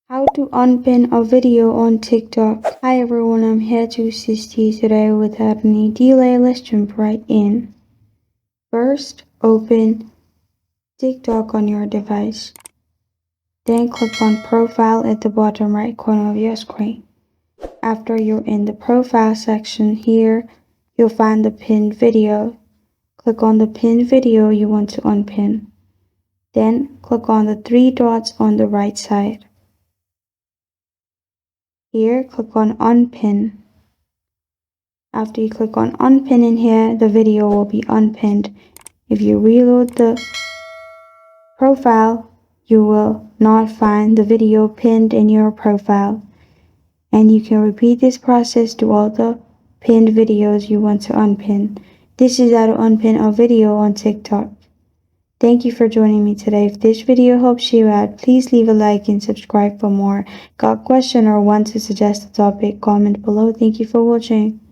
How to unpin a video on TikTok. Hi everyone, I'm here to assist you today without any delay. Let's jump right in. First, open TikTok on your device. Then click on Profile at the bottom right corner of your screen. After you're in the Profile section here, you'll find the pinned video. Click on the pinned video you want to unpin. Then click on the three dots on the right side. Here, click on Unpin. After you click on Unpin in here, the video will be unpinned. If you reload the profile, you will not find the video pinned in your profile. And you can repeat this process to all the pinned videos you want to unpin. This is how to unpin a video on TikTok. Thank you for joining me today. If this video helps you out, please leave a like and subscribe for more. Got a question or want to suggest a topic? Comment below. Thank you for watching.